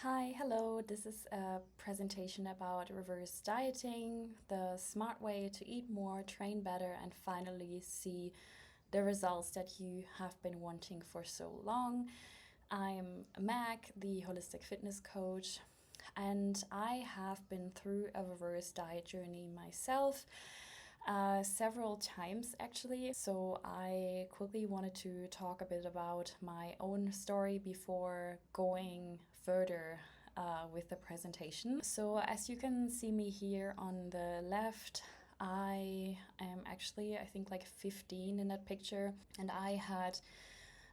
Hi, hello. This is a presentation about reverse dieting, the smart way to eat more, train better, and finally see the results that you have been wanting for so long. I'm Mac, the holistic fitness coach, and I have been through a reverse diet journey myself. Several times actually. So I quickly wanted to talk a bit about my own story before going further with the presentation. So as you can see me here on the left, I am actually, I think, like 15 in that picture, and I had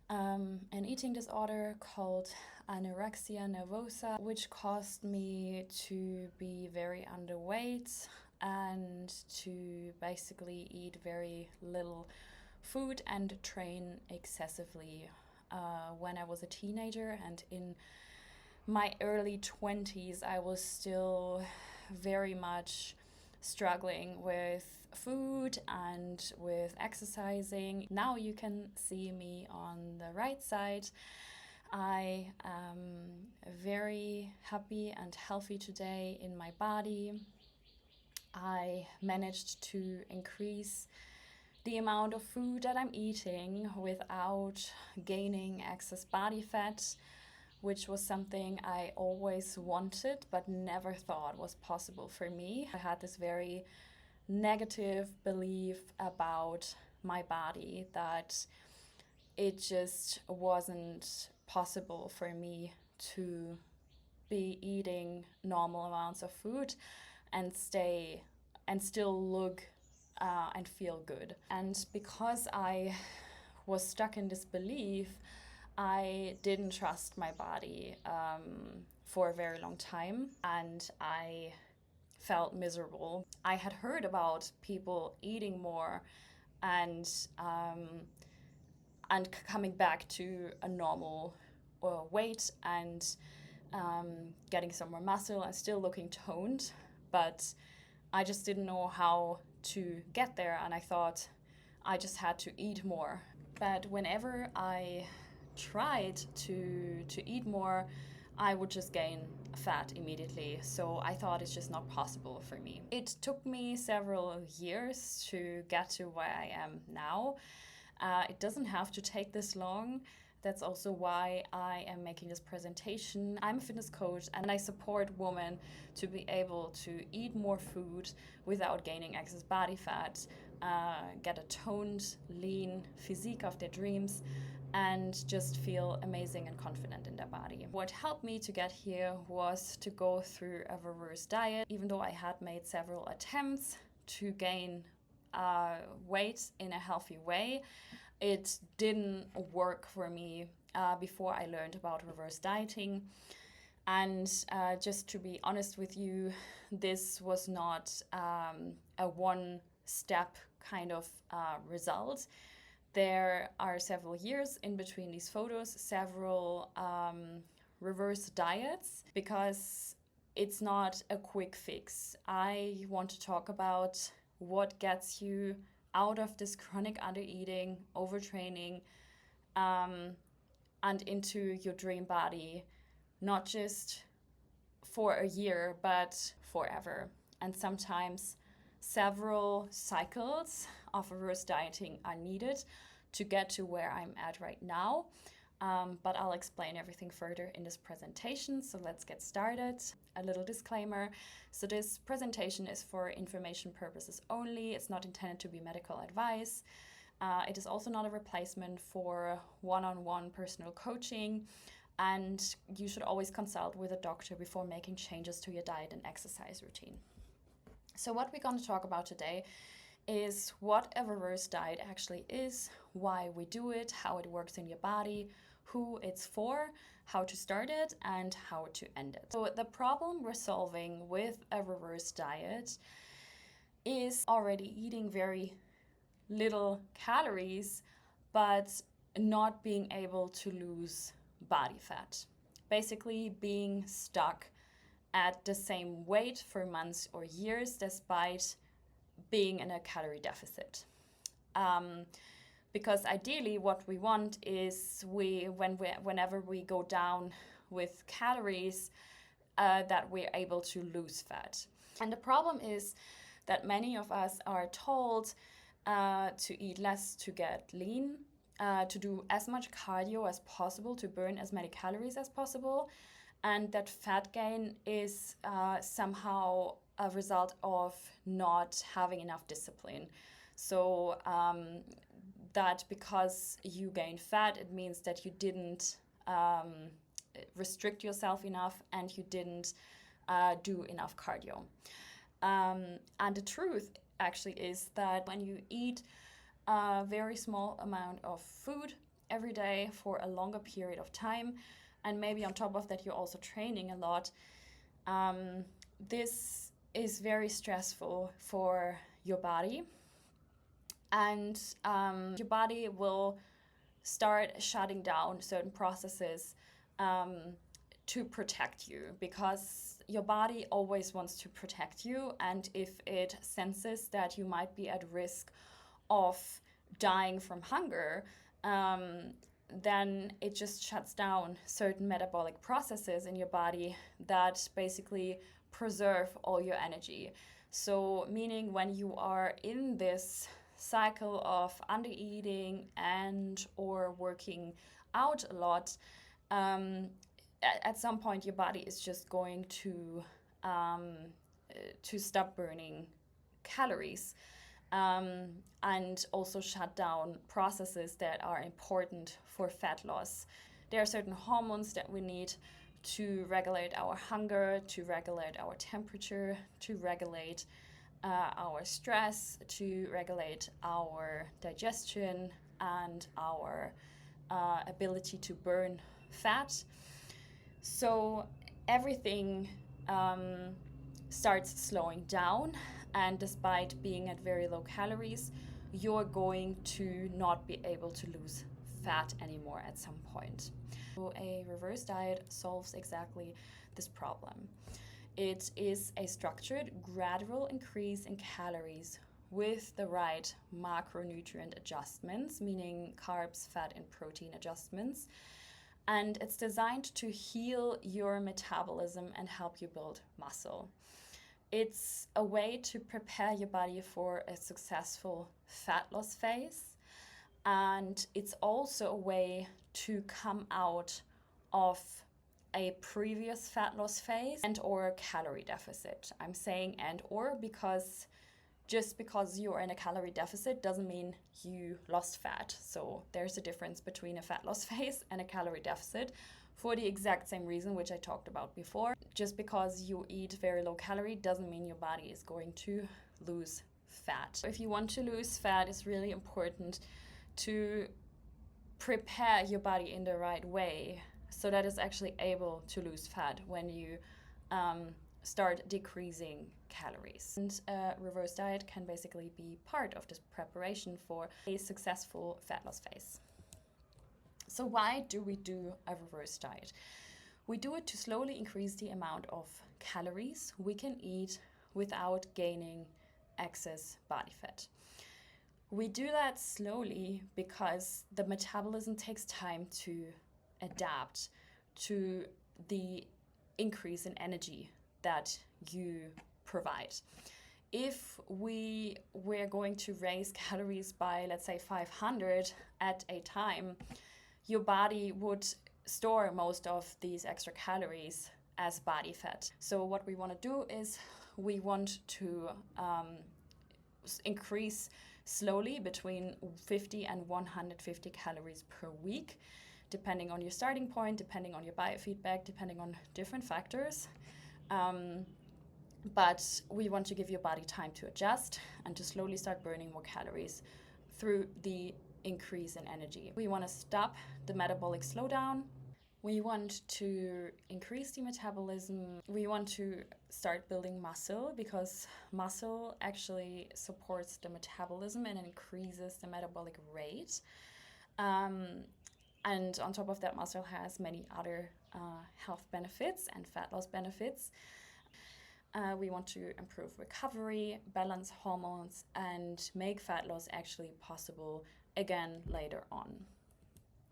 an eating disorder called anorexia nervosa, which caused me to be very underweight and to basically eat very little food and train excessively when I was a teenager. And in my early 20s, I was still very much struggling with food and with exercising. Now you can see me on the right side. I am very happy and healthy today in my body. I managed to increase the amount of food that I'm eating without gaining excess body fat, which was something I always wanted but never thought was possible for me. I had this very negative belief about my body that it just wasn't possible for me to be eating normal amounts of food and stay and still look and feel good. And because I was stuck in this belief, I didn't trust my body for a very long time, and I felt miserable. I had heard about people eating more and coming back to a normal weight and getting some more muscle and still looking toned, but I just didn't know how to get there, and I thought I just had to eat more. But whenever I tried to eat more, I would just gain fat immediately. So I thought it's just not possible for me. It took me several years to get to where I am now. It doesn't have to take this long. That's also why I am making this presentation. I'm a fitness coach and I support women to be able to eat more food without gaining excess body fat, get a toned, lean physique of their dreams, and just feel amazing and confident in their body. What helped me to get here was to go through a reverse diet. Even though I had made several attempts to gain weight in a healthy way, it didn't work for me before I learned about reverse dieting. And just to be honest with you, this was not a one-step kind of result. There are several years in between these photos, several reverse diets, because it's not a quick fix. I want to talk about what gets you out of this chronic undereating, overtraining, and into your dream body, not just for a year, but forever. And sometimes several cycles of reverse dieting are needed to get to where I'm at right now. But I'll explain everything further in this presentation. So let's get started. A little disclaimer. So this presentation is for information purposes only. It's not intended to be medical advice. It is also not a replacement for one-on-one personal coaching. And you should always consult with a doctor before making changes to your diet and exercise routine. So what we're going to talk about today is what a reverse diet actually is, why we do it, how it works in your body, who it's for, how to start it, and how to end it. So the problem we're solving with a reverse diet is already eating very little calories, but not being able to lose body fat. Basically being stuck at the same weight for months or years despite being in a calorie deficit. Because ideally what we want is whenever we go down with calories that we're able to lose fat. And the problem is that many of us are told to eat less to get lean, to do as much cardio as possible, to burn as many calories as possible, and that fat gain is somehow a result of not having enough discipline. So that because you gain fat, it means that you didn't restrict yourself enough and you didn't do enough cardio. And the truth actually is that when you eat a very small amount of food every day for a longer period of time, and maybe on top of that you're also training a lot, this is very stressful for your body. And your body will start shutting down certain processes to protect you, because your body always wants to protect you, and if it senses that you might be at risk of dying from hunger, then it just shuts down certain metabolic processes in your body that basically preserve all your energy. So meaning when you are in this cycle of under-eating and or working out a lot, at some point your body is just going to stop burning calories, and also shut down processes that are important for fat loss. There are certain hormones that we need to regulate our hunger, to regulate our temperature, to regulate our stress, to regulate our digestion and our ability to burn fat. So everything starts slowing down, and despite being at very low calories, you're going to not be able to lose fat anymore at some point. So a reverse diet solves exactly this problem. It is a structured, gradual increase in calories with the right macronutrient adjustments, meaning carbs, fat, and protein adjustments. And it's designed to heal your metabolism and help you build muscle. It's a way to prepare your body for a successful fat loss phase. And it's also a way to come out of a previous fat loss phase and or calorie deficit. I'm saying and or because just because you're in a calorie deficit doesn't mean you lost fat. So there's a difference between a fat loss phase and a calorie deficit for the exact same reason which I talked about before. Just because you eat very low calorie doesn't mean your body is going to lose fat. If you want to lose fat, it's really important to prepare your body in the right way so that it's actually able to lose fat when you start decreasing calories. And a reverse diet can basically be part of this preparation for a successful fat loss phase. So why do we do a reverse diet? We do it to slowly increase the amount of calories we can eat without gaining excess body fat. We do that slowly because the metabolism takes time to adapt to the increase in energy that you provide. If we were going to raise calories by, let's say, 500 at a time, your body would store most of these extra calories as body fat. So what we want to do is we want to increase slowly between 50 and 150 calories per week, depending on your starting point, depending on your biofeedback, depending on different factors. But we want to give your body time to adjust and to slowly start burning more calories through the increase in energy. We want to stop the metabolic slowdown. We want to increase the metabolism. We want to start building muscle because muscle actually supports the metabolism and increases the metabolic rate. And on top of that, muscle has many other health benefits and fat loss benefits. We want to improve recovery, balance hormones, and make fat loss actually possible again later on.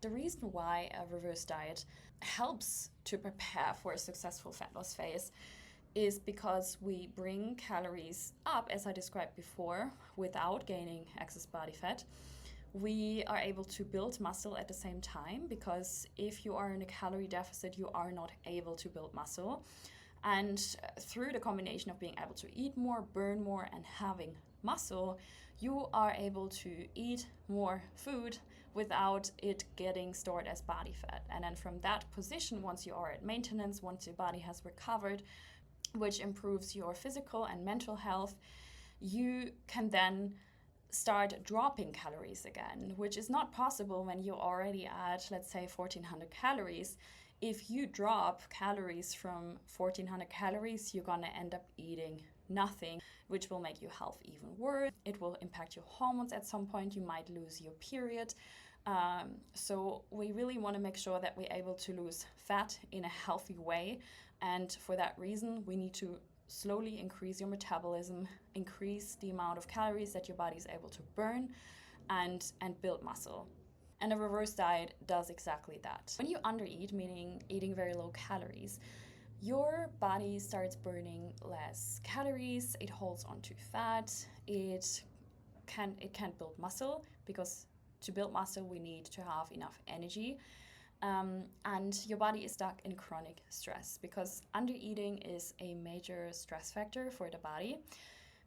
The reason why a reverse diet helps to prepare for a successful fat loss phase is because we bring calories up, as I described before, without gaining excess body fat. We are able to build muscle at the same time, because if you are in a calorie deficit, you are not able to build muscle. And through the combination of being able to eat more, burn more, and having muscle, you are able to eat more food without it getting stored as body fat. And then from that position, once you are at maintenance, once your body has recovered, which improves your physical and mental health, you can then start dropping calories again, which is not possible when you're already at, let's say, 1400 calories. If you drop calories from 1400 calories, you're gonna end up eating nothing, which will make your health even worse. It will impact your hormones at some point. You might lose your period. So we really want to make sure that we're able to lose fat in a healthy way. And for that reason, we need to slowly increase your metabolism, increase the amount of calories that your body is able to burn, and build muscle. And a reverse diet does exactly that. When you undereat, meaning eating very low calories, your body starts burning less calories, it holds onto fat, it can't build muscle, because to build muscle we need to have enough energy. And your body is stuck in chronic stress, because undereating is a major stress factor for the body,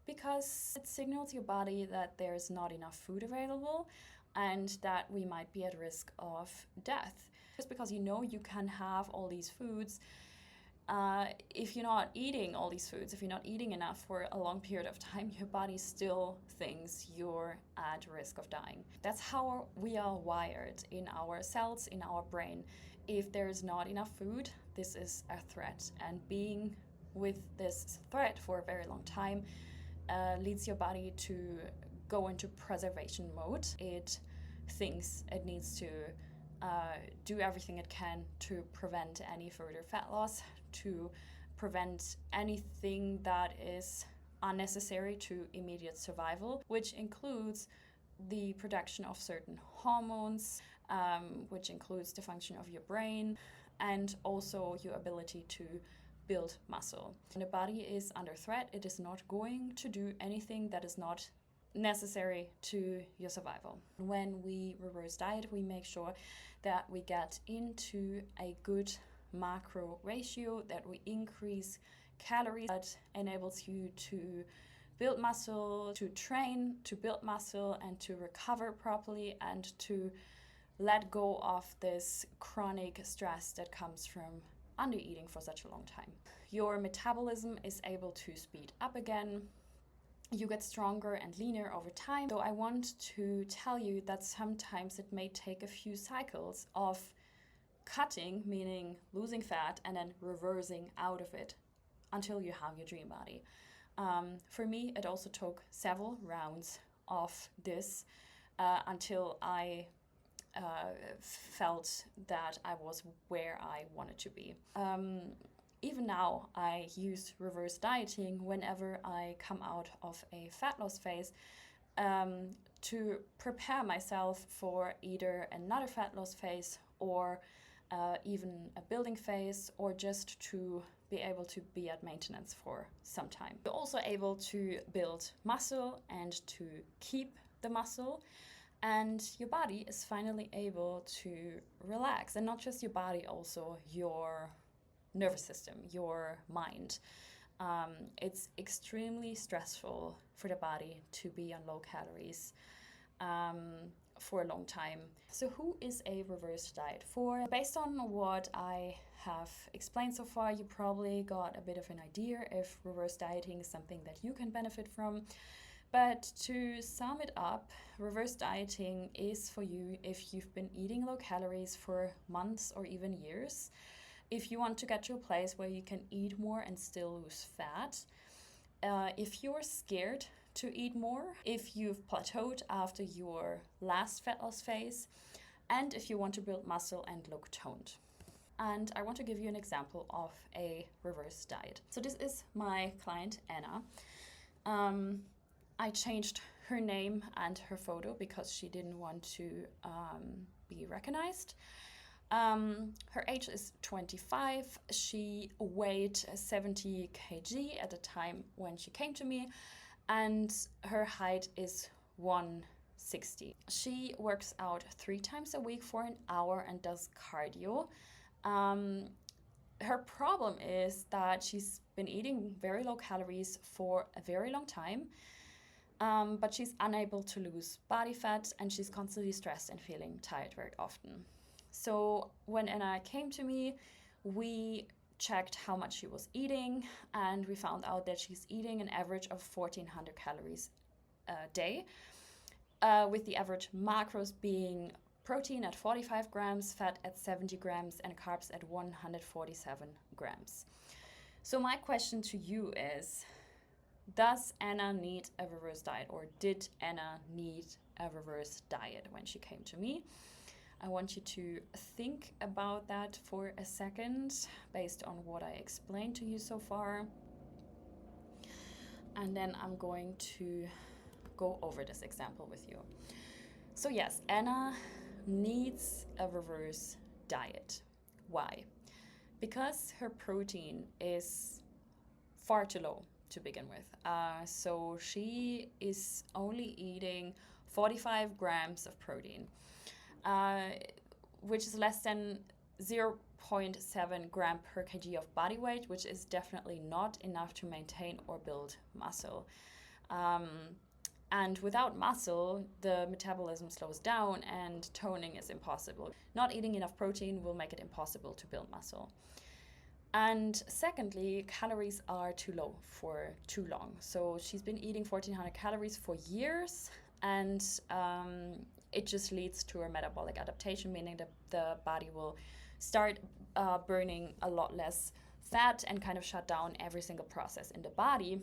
because it signals your body that there's not enough food available and that we might be at risk of death. Just because you know you can have all these foods, if you're not eating all these foods, if you're not eating enough for a long period of time, your body still thinks you're at risk of dying. That's how we are wired in our cells, in our brain. If there's not enough food, this is a threat. And being with this threat for a very long time leads your body to go into preservation mode. It thinks it needs to do everything it can to prevent any further fat loss, to prevent anything that is unnecessary to immediate survival, which includes the production of certain hormones, which includes the function of your brain, and also your ability to build muscle. When the body is under threat, it is not going to do anything that is not necessary to your survival. When we reverse diet, we make sure that we get into a good macro ratio, that we increase calories, that enables you to build muscle, to train, to build muscle, and to recover properly, and to let go of this chronic stress that comes from undereating for such a long time. Your metabolism is able to speed up again. You get stronger and leaner over time. So I want to tell you that sometimes it may take a few cycles of cutting, meaning losing fat, and then reversing out of it until you have your dream body. For me, it also took several rounds of this until I felt that I was where I wanted to be. Even now, I use reverse dieting whenever I come out of a fat loss phase to prepare myself for either another fat loss phase or even a building phase, or just to be able to be at maintenance for some time. You're also able to build muscle and to keep the muscle, and your body is finally able to relax. And not just your body, also your nervous system, your mind. It's extremely stressful for the body to be on low calories for a long time. So who is a reverse diet for? Based on what I have explained so far, you probably got a bit of an idea if reverse dieting is something that you can benefit from. But to sum it up, reverse dieting is for you if you've been eating low calories for months or even years. If you want to get to a place where you can eat more and still lose fat, if you're scared to eat more, if you've plateaued after your last fat loss phase, and if you want to build muscle and look toned. And I want to give you an example of a reverse diet. So this is my client, Anna. I changed her name and her photo because she didn't want to be recognized. Her age is 25. She weighed 70 kg at the time when she came to me, and her height is 160. She works out 3 times a week for an hour and does cardio. Her problem is that she's been eating very low calories for a very long time, but she's unable to lose body fat, and she's constantly stressed and feeling tired very often. So when Anna came to me, we checked how much she was eating, and we found out that she's eating an average of 1,400 calories a day, with the average macros being protein at 45 grams, fat at 70 grams, and carbs at 147 grams. So my question to you is, does Anna need a reverse diet, or did Anna need a reverse diet when she came to me? I want you to think about that for a second based on what I explained to you so far. And then I'm going to go over this example with you. So yes, Anna needs a reverse diet. Why? Because her protein is far too low to begin with. So she is only eating 45 grams of protein, which is less than 0.7 gram per kg of body weight, which is definitely not enough to maintain or build muscle. And without muscle, the metabolism slows down and toning is impossible. Not eating enough protein will make it impossible to build muscle. And secondly, calories are too low for too long. So she's been eating 1,400 calories for years, and it just leads to a metabolic adaptation, meaning that the body will start burning a lot less fat and kind of shut down every single process in the body,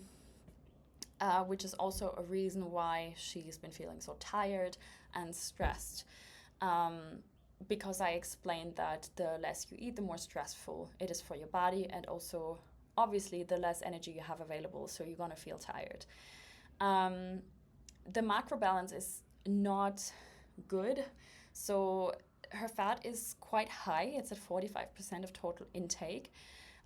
which is also a reason why she's been feeling so tired and stressed. Because I explained that the less you eat, the more stressful it is for your body, and also obviously the less energy you have available, so you're gonna feel tired. The macro balance is not good, so her fat is quite high. It's at 45% of total intake.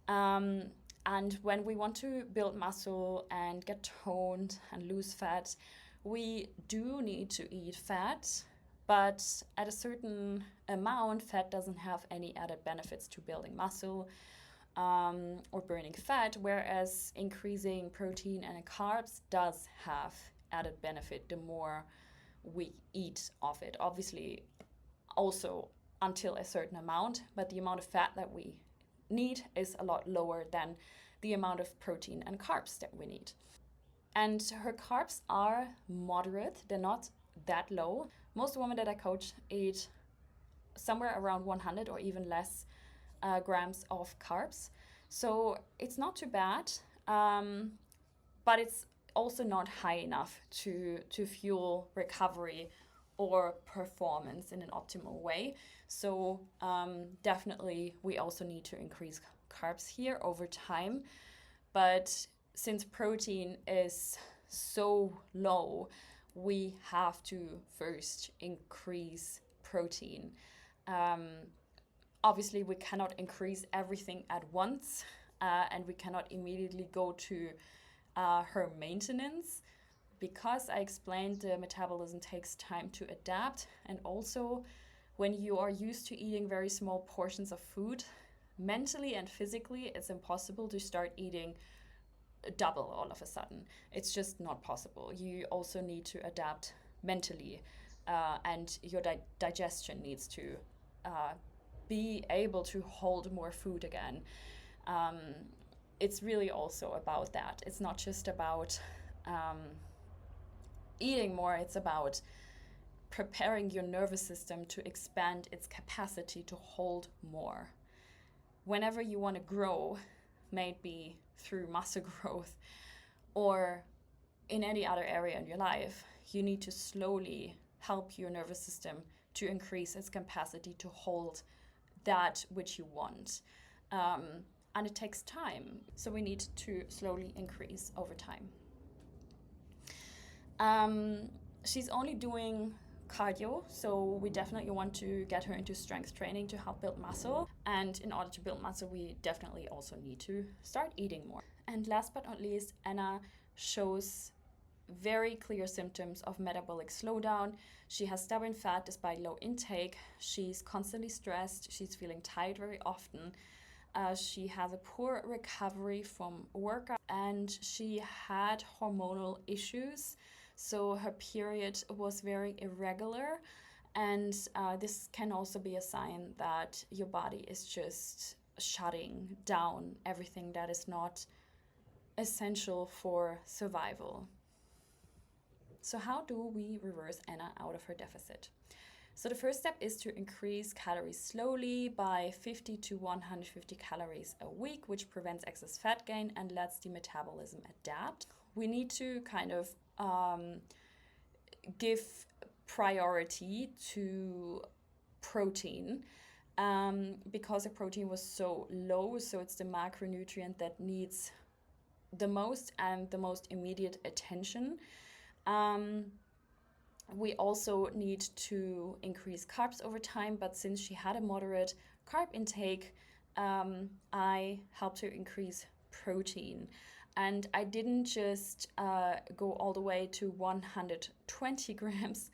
And when we want to build muscle and get toned and lose fat, we do need to eat fat, but at a certain amount, fat doesn't have any added benefits to building muscle or burning fat, whereas increasing protein and carbs does have added benefit the more we eat of it. Obviously, also until a certain amount, but the amount of fat that we need is a lot lower than the amount of protein and carbs that we need. And her carbs are moderate, they're not that low. Most women that I coach eat somewhere around 100 or even less grams of carbs. So it's not too bad, but it's also not high enough to fuel recovery or performance in an optimal way. So definitely we also need to increase carbs here over time. But since protein is so low, we have to first increase protein. Obviously, we cannot increase everything at once, and we cannot immediately go to her maintenance, because I explained the metabolism takes time to adapt. And also, when you are used to eating very small portions of food, mentally and physically, it's impossible to start eating double all of a sudden. It's just not possible. You also need to adapt mentally, and your digestion needs to be able to hold more food again. It's really also about that. It's not just about eating more, it's about preparing your nervous system to expand its capacity to hold more. Whenever you want to grow, may it be through muscle growth or in any other area in your life, you need to slowly help your nervous system to increase its capacity to hold that which you want. And it takes time, so we need to slowly increase over time. She's only doing cardio, so we definitely want to get her into strength training to help build muscle. And in order to build muscle, we definitely also need to start eating more. And last but not least, Anna shows very clear symptoms of metabolic slowdown. She has stubborn fat despite low intake. She's constantly stressed. She's feeling tired very often. She has a poor recovery from workout, and she had hormonal issues. So her period was very irregular, and this can also be a sign that your body is just shutting down everything that is not essential for survival. So how do we reverse Anna out of her deficit? So the first step is to increase calories slowly by 50 to 150 calories a week, which prevents excess fat gain and lets the metabolism adapt. We need to kind of give priority to protein because the protein was so low. So it's the macronutrient that needs the most and the most immediate attention. We also need to increase carbs over time, but since she had a moderate carb intake, I helped her increase protein. And I didn't just go all the way to 120 grams.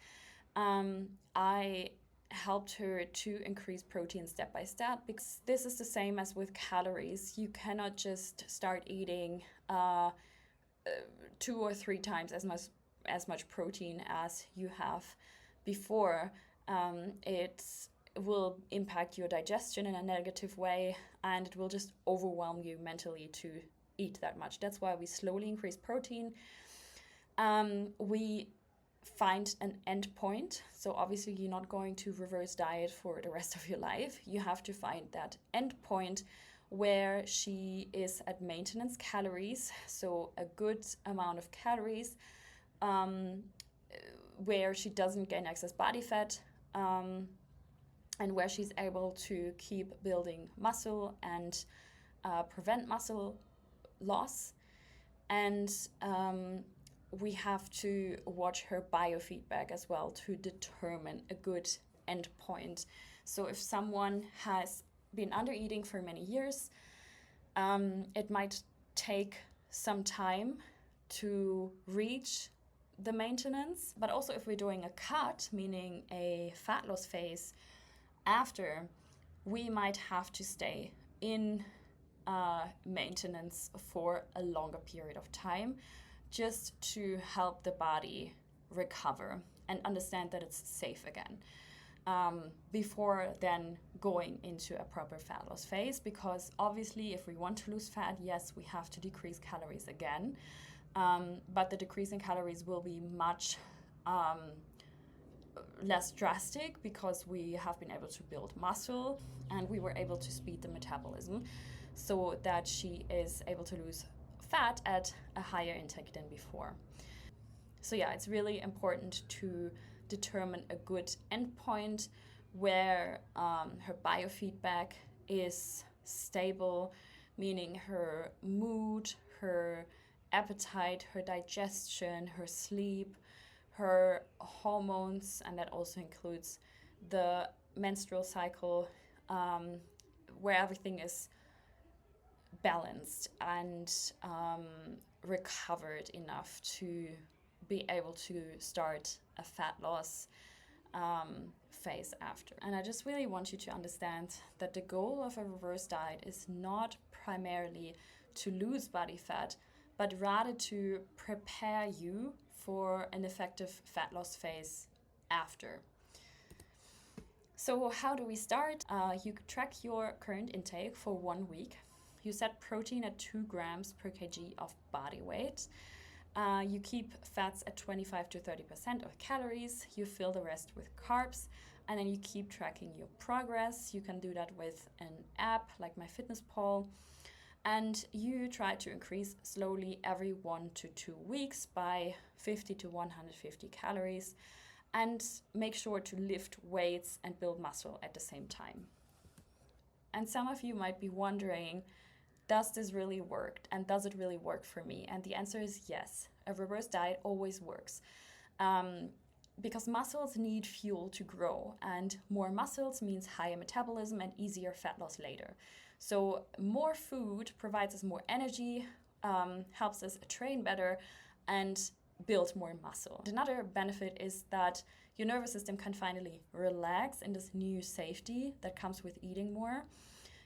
I helped her to increase protein step by step, because this is the same as with calories. You cannot just start eating 2 or 3 times as much protein as you have before. It will impact your digestion in a negative way, and it will just overwhelm you mentally to eat that much. That's why we slowly increase protein. We find an end point. So obviously you're not going to reverse diet for the rest of your life. You have to find that end point where she is at maintenance calories, so a good amount of calories, where she doesn't gain excess body fat, and where she's able to keep building muscle and prevent muscle loss. And we have to watch her biofeedback as well to determine a good end point. So if someone has been under eating for many years, it might take some time to reach the maintenance. But also if we're doing a cut, meaning a fat loss phase after, we might have to stay in maintenance for a longer period of time, just to help the body recover and understand that it's safe again, before then going into a proper fat loss phase. Because obviously if we want to lose fat, yes, we have to decrease calories again, but the decrease in calories will be much less drastic, because we have been able to build muscle and we were able to speed the metabolism so that she is able to lose fat at a higher intake than before. So yeah, it's really important to determine a good endpoint where her biofeedback is stable, meaning her mood, her appetite, her digestion, her sleep, her hormones, and that also includes the menstrual cycle, where everything is balanced and recovered enough to be able to start a fat loss phase after. And I just really want you to understand that the goal of a reverse diet is not primarily to lose body fat, but rather to prepare you for an effective fat loss phase after. So how do we start? You track your current intake for 1 week. You set protein at 2 grams per kg of body weight. You keep fats at 25 to 30% of calories. You fill the rest with carbs, and then you keep tracking your progress. You can do that with an app like MyFitnessPal. And you try to increase slowly every 1 to 2 weeks by 50 to 150 calories, and make sure to lift weights and build muscle at the same time. And some of you might be wondering, does this really work? And does it really work for me? And the answer is yes. A reverse diet always works. because muscles need fuel to grow, and more muscles means higher metabolism and easier fat loss later. So more food provides us more energy, helps us train better, and build more muscle. Another benefit is that your nervous system can finally relax in this new safety that comes with eating more.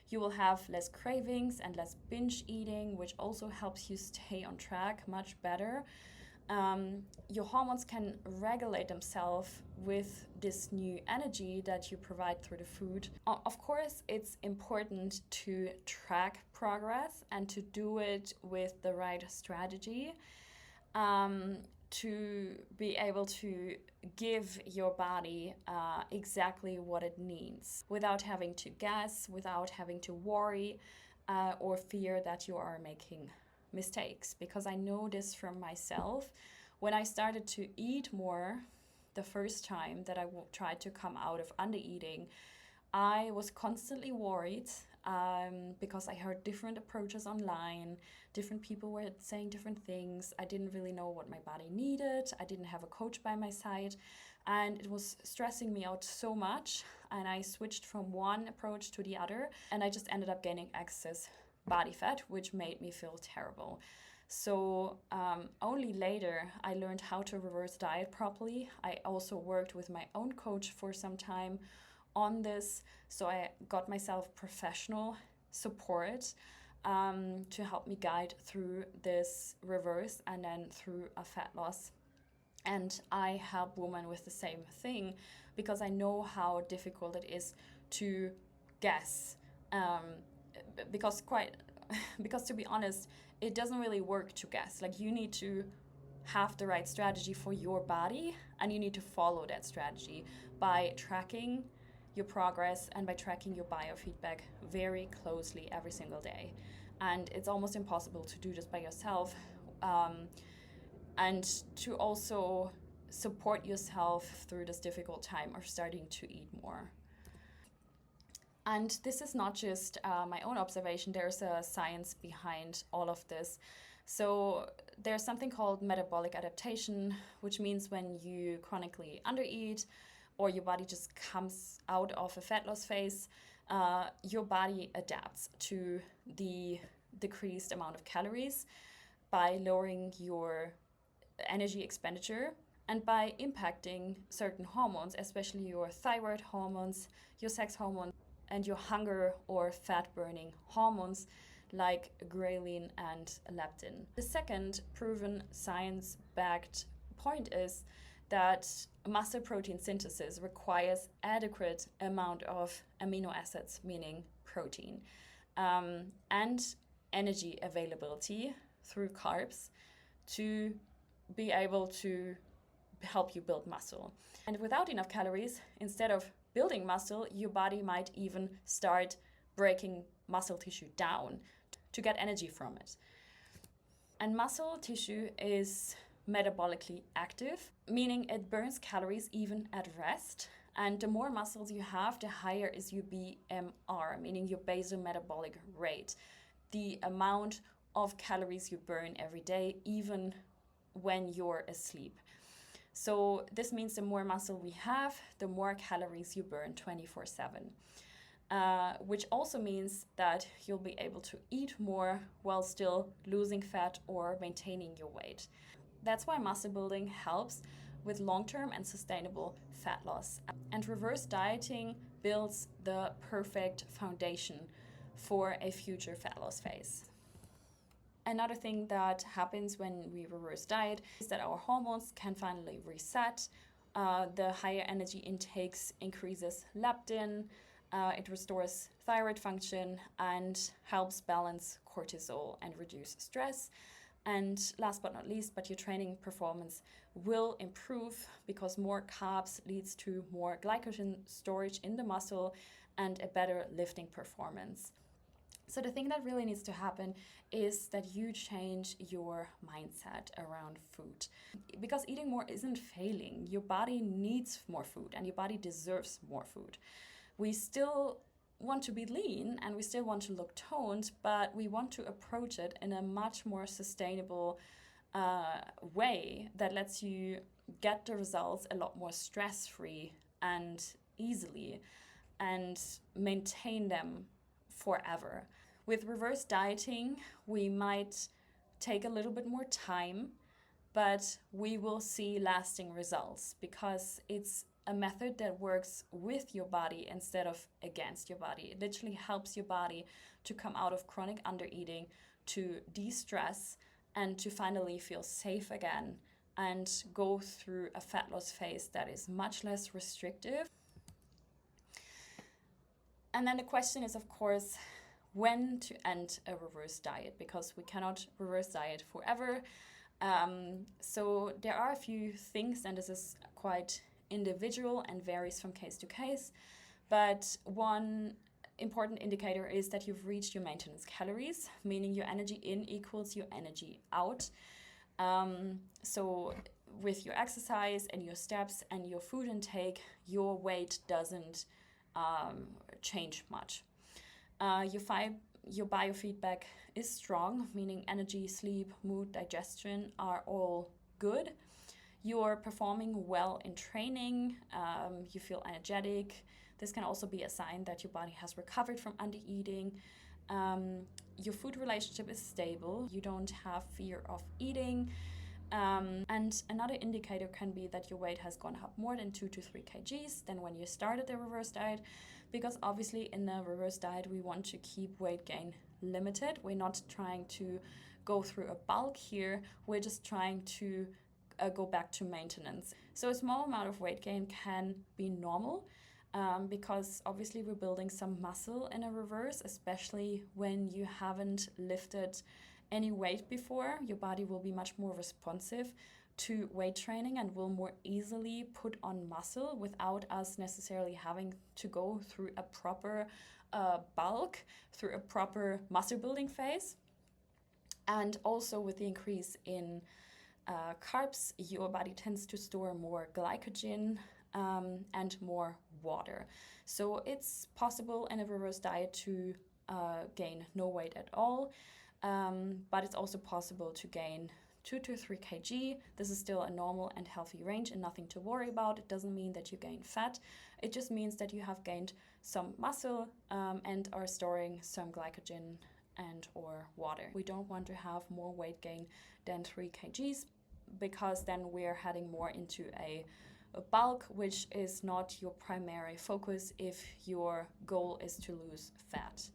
You will have less cravings and less binge eating, which also helps you stay on track much better. Your hormones can regulate themselves with this new energy that you provide through the food. Of course, it's important to track progress and to do it with the right strategy, to be able to give your body exactly what it needs without having to guess, without having to worry or fear that you are making mistakes. Because I know this from myself. When I started to eat more the first time that I tried to come out of undereating, I was constantly worried because I heard different approaches online. Different people were saying different things. I didn't really know what my body needed. I didn't have a coach by my side, and it was stressing me out so much. And I switched from one approach to the other, and I just ended up gaining excess body fat, which made me feel terrible. So only later I learned how to reverse diet properly. I also worked with my own coach for some time on this, so I got myself professional support to help me guide through this reverse and then through a fat loss. And I help women with the same thing because I know how difficult it is to guess. Because to be honest, it doesn't really work to guess. Like, you need to have the right strategy for your body, and you need to follow that strategy by tracking your progress and by tracking your biofeedback very closely every single day. And it's almost impossible to do this by yourself, and to also support yourself through this difficult time of starting to eat more. And this is not just my own observation, there's a science behind all of this. So there's something called metabolic adaptation, which means when you chronically undereat or your body just comes out of a fat loss phase, your body adapts to the decreased amount of calories by lowering your energy expenditure and by impacting certain hormones, especially your thyroid hormones, your sex hormone, and your hunger or fat burning hormones like ghrelin and leptin. The second proven science-backed point is that muscle protein synthesis requires adequate amount of amino acids, meaning protein, and energy availability through carbs to be able to help you build muscle. And without enough calories, instead of building muscle, your body might even start breaking muscle tissue down to get energy from it. And muscle tissue is metabolically active, meaning it burns calories even at rest. And the more muscles you have, the higher is your BMR, meaning your basal metabolic rate, the amount of calories you burn every day, even when you're asleep. So this means the more muscle we have, the more calories you burn 24/7. Which also means that you'll be able to eat more while still losing fat or maintaining your weight. That's why muscle building helps with long-term and sustainable fat loss. And reverse dieting builds the perfect foundation for a future fat loss phase. Another thing that happens when we reverse diet is that our hormones can finally reset. The higher energy intakes increases leptin, it restores thyroid function and helps balance cortisol and reduce stress. And last but not least, but your training performance will improve because more carbs leads to more glycogen storage in the muscle and a better lifting performance. So the thing that really needs to happen is that you change your mindset around food. Because eating more isn't failing. Your body needs more food and your body deserves more food. We still want to be lean and we still want to look toned, but we want to approach it in a much more sustainable way that lets you get the results a lot more stress-free and easily, and maintain them forever. With reverse dieting, we might take a little bit more time, but we will see lasting results because it's a method that works with your body instead of against your body. It literally helps your body to come out of chronic undereating, to de-stress, and to finally feel safe again and go through a fat loss phase that is much less restrictive. And then the question is, of course, when to end a reverse diet, because we cannot reverse diet forever. So there are a few things, and this is quite individual and varies from case to case. But one important indicator is that you've reached your maintenance calories, meaning your energy in equals your energy out. So with your exercise and your steps and your food intake, your weight doesn't change much. Your biofeedback is strong, meaning energy, sleep, mood, digestion are all good. You're performing well in training, you feel energetic. This can also be a sign that your body has recovered from undereating. Your food relationship is stable, you don't have fear of eating. And another indicator can be that your weight has gone up more than 2 to 3 kgs than when you started the reverse diet, because obviously in the reverse diet we want to keep weight gain limited. We're not trying to go through a bulk here, we're just trying to go back to maintenance. So a small amount of weight gain can be normal, because obviously we're building some muscle in a reverse, especially when you haven't lifted any weight before. Your body will be much more responsive to weight training and will more easily put on muscle without us necessarily having to go through a proper bulk, through a proper muscle building phase. And also with the increase in carbs, your body tends to store more glycogen and more water. So it's possible in a reverse diet to gain no weight at all. But it's also possible to gain 2 to 3 kg. This is still a normal and healthy range and nothing to worry about. It doesn't mean that you gain fat. It just means that you have gained some muscle and are storing some glycogen and or water. We don't want to have more weight gain than 3 kgs, because then we're heading more into a bulk, which is not your primary focus if your goal is to lose fat.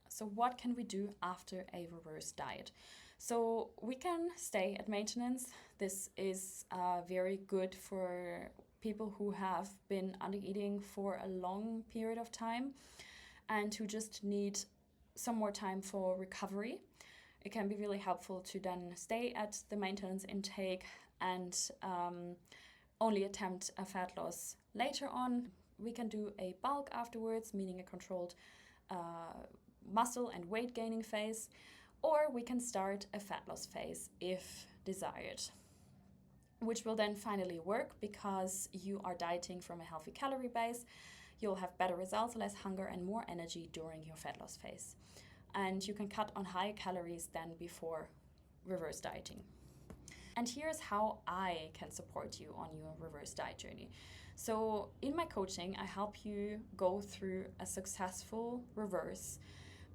So what can we do after a reverse diet? So we can stay at maintenance. This is very good for people who have been undereating for a long period of time and who just need some more time for recovery. It can be really helpful to then stay at the maintenance intake and only attempt a fat loss later on. We can do a bulk afterwards, meaning a controlled muscle and weight gaining phase, or we can start a fat loss phase if desired, which will then finally work because you are dieting from a healthy calorie base. You'll have better results, less hunger and more energy during your fat loss phase. And you can cut on higher calories than before reverse dieting. And here's how I can support you on your reverse diet journey. So in my coaching, I help you go through a successful reverse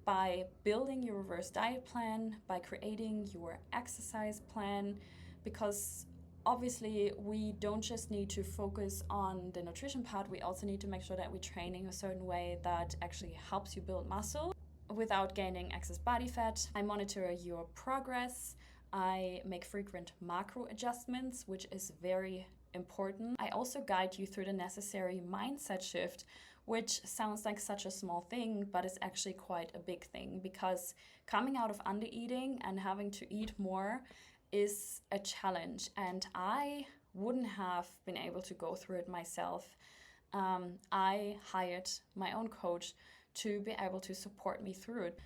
by building your reverse diet plan, by creating your exercise plan, because obviously we don't just need to focus on the nutrition part, we also need to make sure that we're training a certain way that actually helps you build muscle without gaining excess body fat. I monitor your progress. I make frequent macro adjustments, which is very important. I also guide you through the necessary mindset shift, which sounds like such a small thing, but it's actually quite a big thing, because coming out of undereating and having to eat more is a challenge, and I wouldn't have been able to go through it myself. I hired my own coach to be able to support me through it.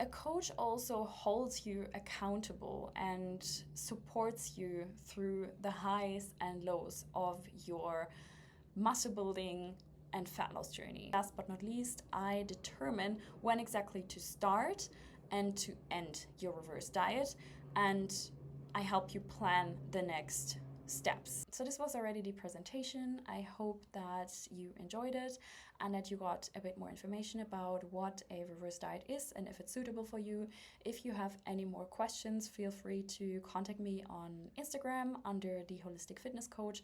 A coach also holds you accountable and supports you through the highs and lows of your muscle building and fat loss journey. Last but not least, I determine when exactly to start and to end your reverse diet, and I help you plan the next steps. So this was already the presentation. I hope that you enjoyed it and that you got a bit more information about what a reverse diet is and if it's suitable for you. If you have any more questions, feel free to contact me on Instagram under the Holistic Fitness Coach,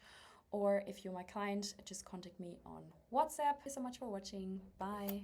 or if you're my client, just contact me on WhatsApp. Thank you so much for watching. Bye.